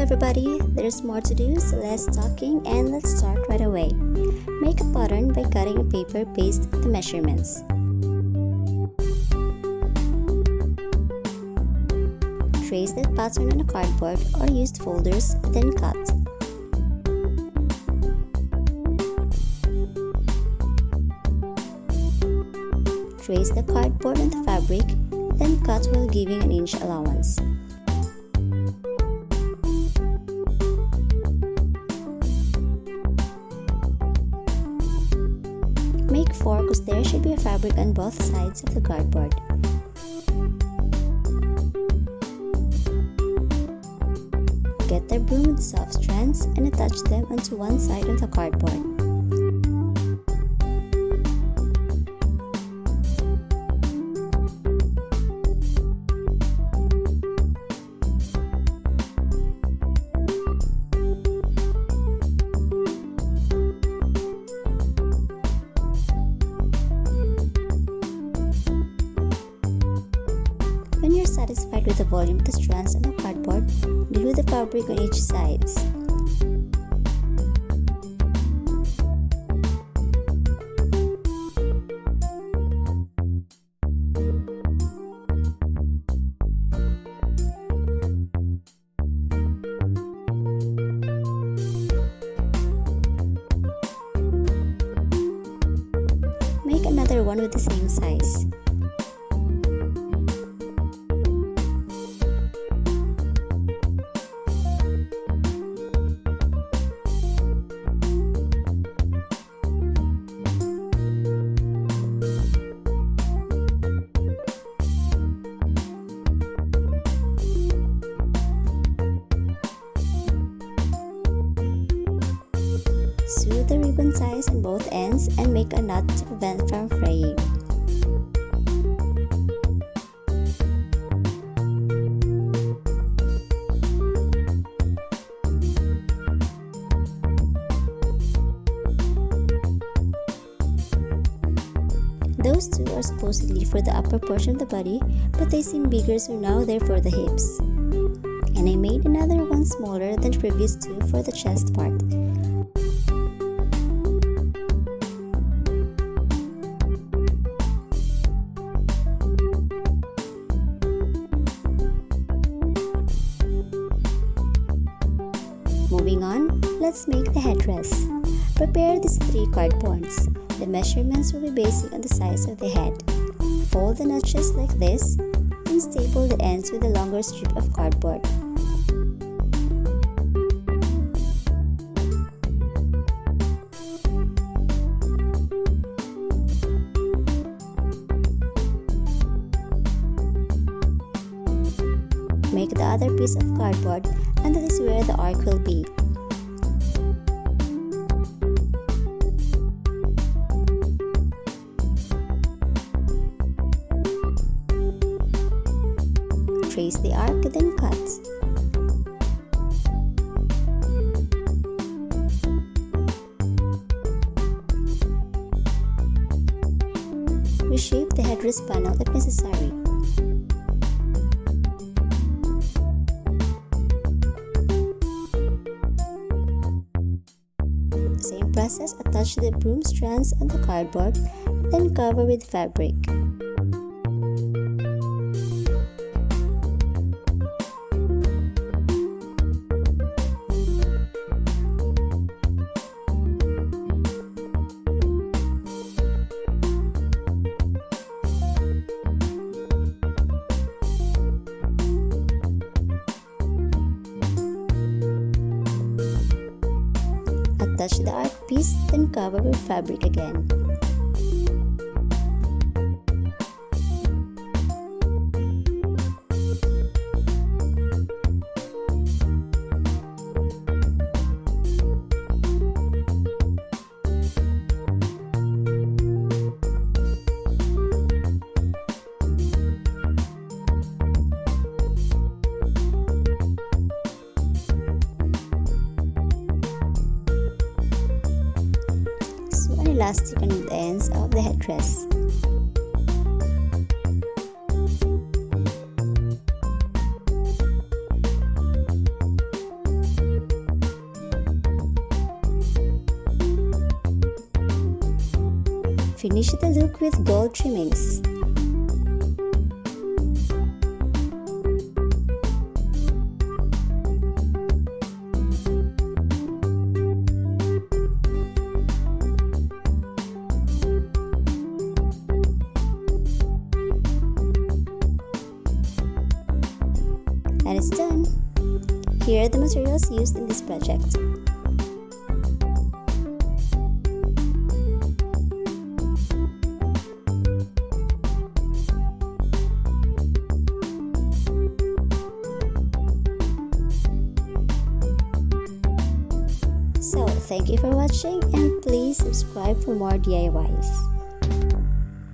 everybody, there's more to do, so less talking and let's start right away. Make a pattern by cutting a paper, paste the measurements. Trace that pattern on a cardboard or used folders, then cut. Trace the cardboard on the fabric, then cut while giving an inch allowance. Make 4 because there should be a fabric on both sides of the cardboard. Get the broom with soft strands and attach them onto one side of the cardboard. When you're satisfied with the volume of the strands on the cardboard, glue the fabric on each side. Make another one with the same size. Sew the ribbon ties on both ends and make a knot to prevent from fraying. Those two are supposedly for the upper portion of the body, but they seem bigger, so now they're for the hips. And I made another one smaller than the previous two for the chest part. Moving on, let's make the headdress. Prepare these 3 cardboards. The measurements will be based on the size of the head. Fold the notches like this, and staple the ends with a longer strip of cardboard. Make the other piece of cardboard, and that is where the arc will be. Trace the arc, then cut. Reshape the headdress panel if necessary. Same process, attach the broom strands on the cardboard, then cover with fabric. Attach the arc piece, then cover with fabric again. Elastic on the ends of the headdress. Finish the look with gold trimmings. And it's done! Here are the materials used in this project. So, thank you for watching and please subscribe for more DIYs.